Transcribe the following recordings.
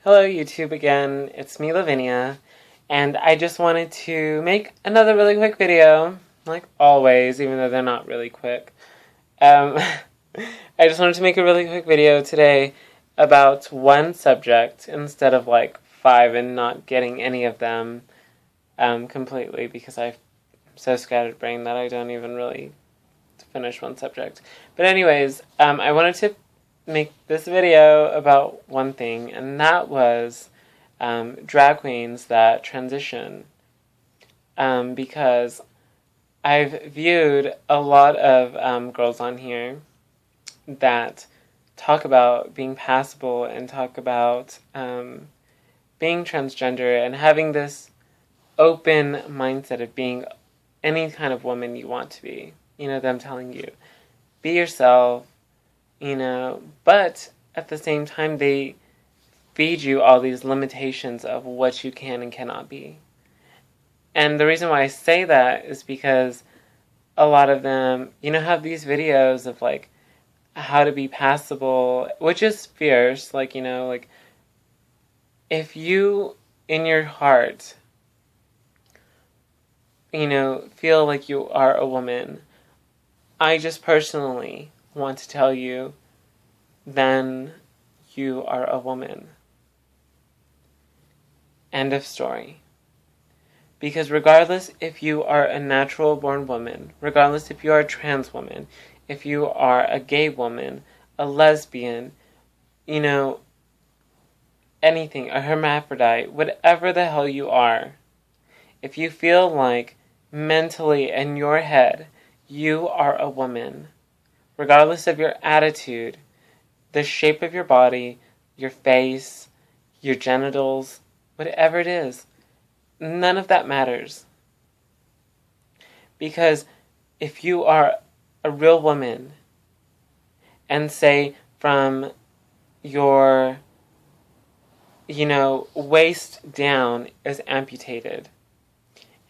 Hello YouTube again, it's me Lavinia, and I just wanted to make another really quick video, like always, even though they're not really quick. I just wanted to make a really quick video today about one subject instead of like 5 and not getting any of them completely because I'm so scattered brain that I don't even really finish one subject. But anyways, I wanted to make this video about one thing, and that was drag queens that transition. Because I've viewed a lot of girls on here that talk about being passable and talk about being transgender and having this open mindset of being any kind of woman you want to be. You know, them telling you, be yourself, but at the same time they feed you all these limitations of what you can and cannot be. And the reason why I say that is because a lot of them, have these videos of like how to be passable, which is fierce, like if you in your heart, feel like you are a woman, I just personally want to tell you, then you are a woman. End of story. Because regardless if you are a natural born woman, regardless if you are a trans woman, if you are a gay woman, a lesbian, anything, a hermaphrodite, whatever the hell you are, if you feel like mentally in your head you are a woman, regardless of your attitude, the shape of your body, your face, your genitals, whatever it is, none of that matters. Because if you are a real woman, and say from your, waist down is amputated,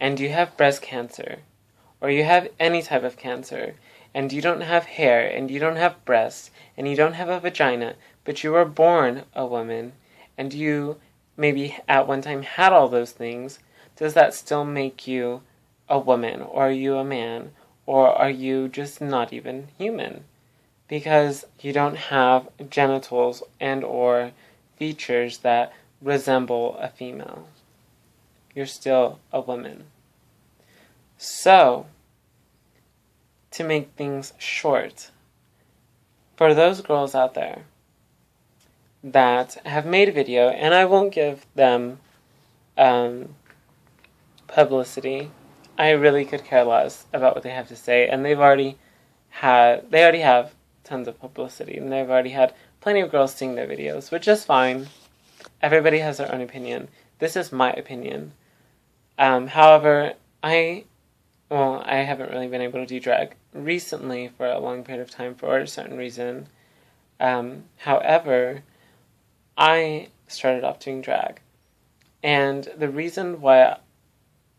and you have breast cancer, or you have any type of cancer, and you don't have hair, and you don't have breasts, and you don't have a vagina, but you were born a woman, and you maybe at one time had all those things, does that still make you a woman, or are you a man, or are you just not even human? Because you don't have genitals and or features that resemble a female. You're still a woman. So, to make things short, for those girls out there that have made a video, and I won't give them publicity, I really could care less about what they have to say, and they already have tons of publicity, and they've already had plenty of girls seeing their videos, which is fine. Everybody has their own opinion. This is my opinion. However, I haven't really been able to do drag recently for a long period of time for a certain reason. However, I started off doing drag. And the reason why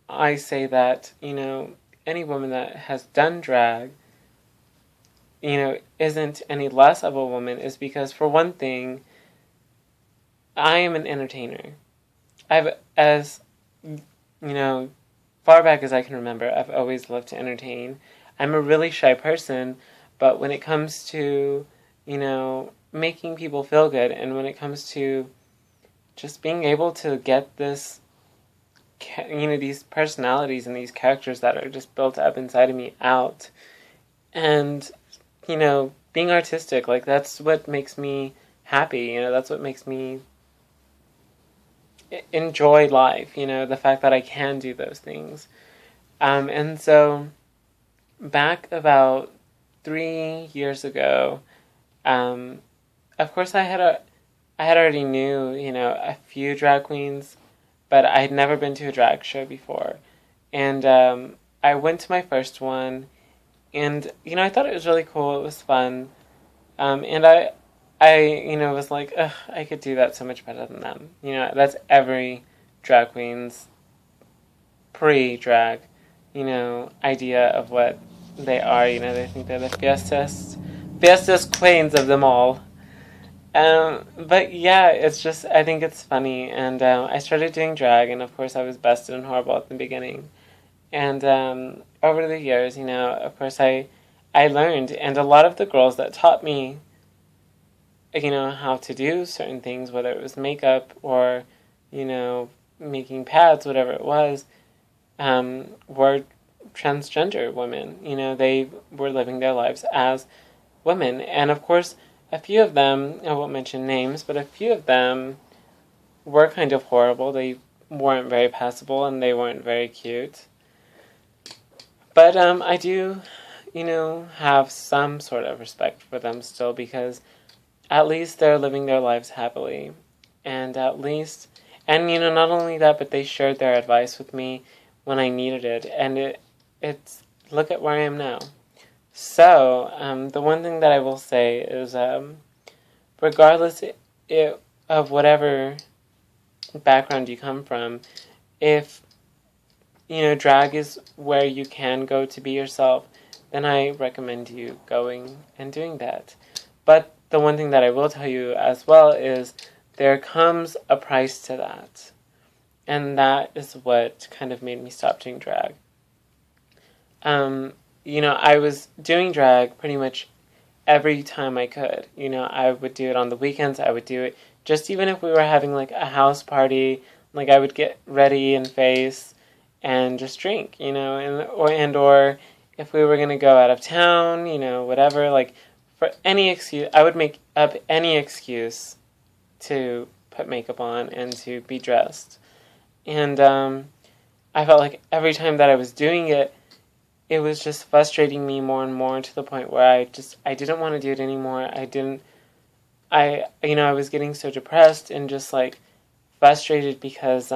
I say that, any woman that has done drag, isn't any less of a woman is because, for one thing, I am an entertainer. Far back as I can remember, I've always loved to entertain. I'm a really shy person, but when it comes to, making people feel good, and when it comes to just being able to get this, these personalities and these characters that are just built up inside of me out, and, being artistic, like, that's what makes me happy, that's what makes me enjoy life, the fact that I can do those things. And so, back about 3 years ago, of course I had already knew, a few drag queens, but I had never been to a drag show before. And I went to my first one, and, I thought it was really cool, it was fun. And I was like, ugh, I could do that so much better than them. That's every drag queen's pre-drag, idea of what they are. They think they're the fiestest queens of them all. But yeah, it's just, I think it's funny. And I started doing drag, and of course, I was busted and horrible at the beginning. And over the years, of course, I learned. And a lot of the girls that taught me, how to do certain things, whether it was makeup or, making pads, whatever it was, were transgender women. They were living their lives as women. And of course, a few of them, I won't mention names, but a few of them were kind of horrible. They weren't very passable and they weren't very cute. But I do, have some sort of respect for them still, because at least they're living their lives happily. And at least, and not only that, but they shared their advice with me when I needed it. And it's, look at where I am now. So, the one thing that I will say is, regardless of whatever background you come from, if, drag is where you can go to be yourself, then I recommend you going and doing that. But the one thing that I will tell you as well is there comes a price to that. And that is what kind of made me stop doing drag. I was doing drag pretty much every time I could. I would do it on the weekends. I would do it just even if we were having like a house party. Like I would get ready and face and just drink, or if we were gonna go out of town, whatever. Like for any excuse, I would make up any excuse to put makeup on and to be dressed. And I felt like every time that I was doing it, it was just frustrating me more and more, to the point where I didn't want to do it anymore. I was getting so depressed and just like frustrated because,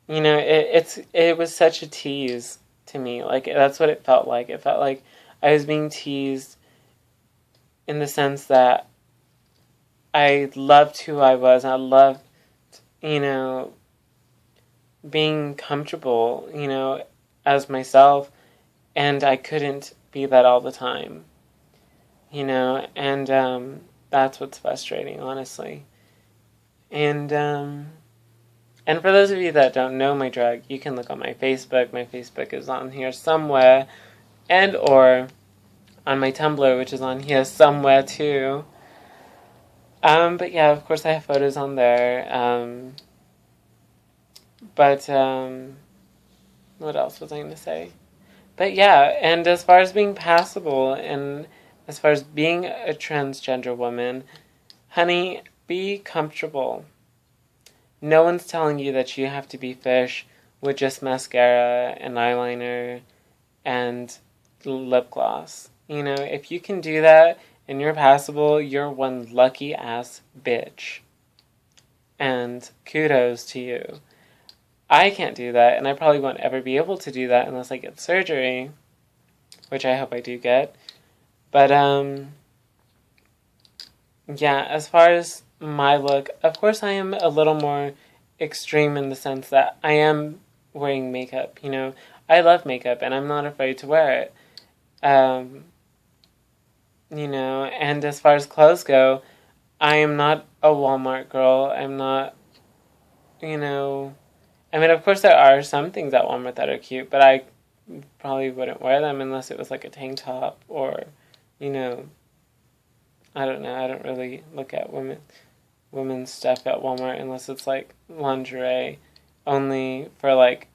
it was such a tease to me. Like that's what it felt like. It felt like I was being teased in the sense that I loved who I was. I loved, being comfortable, as myself, and I couldn't be that all the time, and that's what's frustrating, honestly. And for those of you that don't know my drag, you can look on my Facebook. My Facebook is on here somewhere, and or on my Tumblr, which is on here somewhere too. But yeah, of course I have photos on there. But what else was I going to say? But yeah, and as far as being passable, and as far as being a transgender woman, honey, be comfortable. No one's telling you that you have to be fish with just mascara and eyeliner and lip gloss. If you can do that and you're passable, you're one lucky ass bitch. And kudos to you. I can't do that, and I probably won't ever be able to do that unless I get surgery, which I hope I do get. But, yeah, as far as my look, of course I am a little more extreme in the sense that I am wearing makeup, I love makeup, and I'm not afraid to wear it. And as far as clothes go, I am not a Walmart girl. I'm not, I mean, of course there are some things at Walmart that are cute, but I probably wouldn't wear them unless it was like a tank top or, I don't know. I don't really look at women's stuff at Walmart unless it's like lingerie, only for like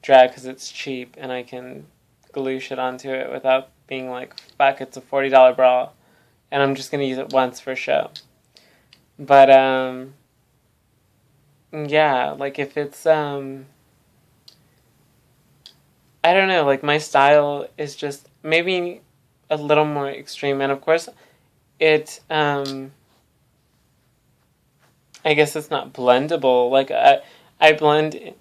drag because it's cheap and I can glue shit onto it without being like, fuck, it's a $40 bra and I'm just gonna use it once for show. But yeah, like if it's I don't know, like my style is just maybe a little more extreme, and of course it I guess it's not blendable. Like I blend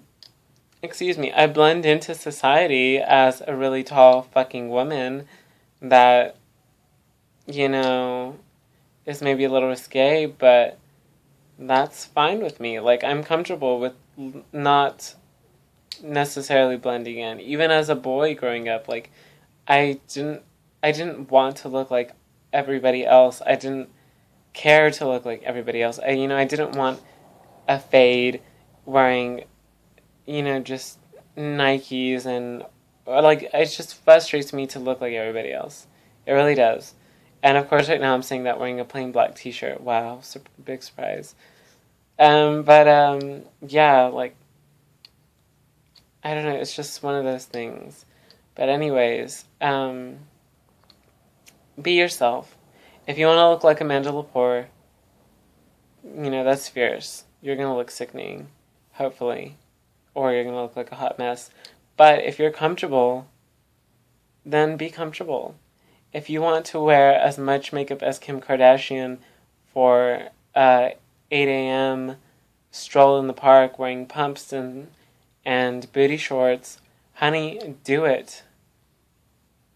I blend into society as a really tall fucking woman that is maybe a little risque, but that's fine with me. Like I'm comfortable with not necessarily blending in. Even as a boy growing up, like I didn't want to look like everybody else. I didn't care to look like everybody else. I didn't want a fade wearing, just Nikes and, like, it just frustrates me to look like everybody else. It really does. And of course, right now I'm saying that wearing a plain black t-shirt. Wow, big surprise. Yeah, like, I don't know, it's just one of those things. But anyways, be yourself. If you want to look like Amanda Lepore, that's fierce. You're going to look sickening, hopefully. Or you're going to look like a hot mess. But if you're comfortable, then be comfortable. If you want to wear as much makeup as Kim Kardashian for 8 a.m. stroll in the park wearing pumps and booty shorts, honey, do it.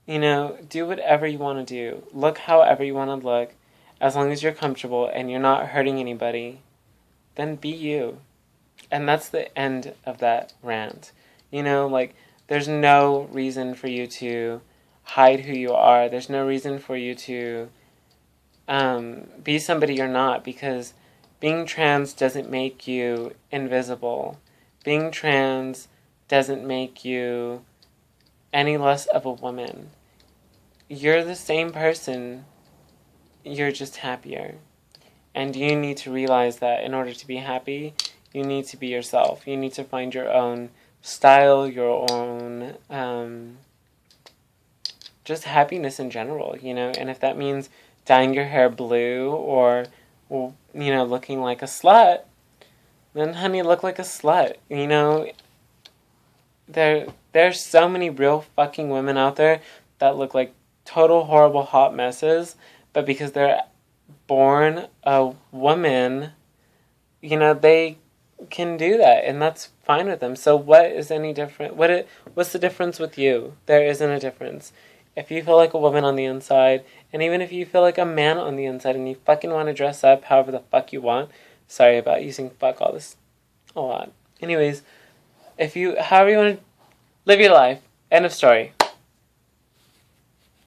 Do whatever you want to do. Look however you want to look. As long as you're comfortable and you're not hurting anybody, then be you. And that's the end of that rant. There's no reason for you to hide who you are. There's no reason for you to be somebody you're not, because being trans doesn't make you invisible. Being trans doesn't make you any less of a woman. You're the same person, you're just happier. And you need to realize that in order to be happy, you need to be yourself. You need to find your own style, your own just happiness in general, and if that means dyeing your hair blue or looking like a slut, then honey, look like a slut. There's so many real fucking women out there that look like total horrible hot messes, but because they're born a woman, they can do that, and that's fine with them. So what is any different? What's the difference with you? There isn't a difference. If you feel like a woman on the inside, and even if you feel like a man on the inside, and you fucking want to dress up however the fuck you want, sorry about using fuck all this a lot. Anyways, however you want to live your life, end of story.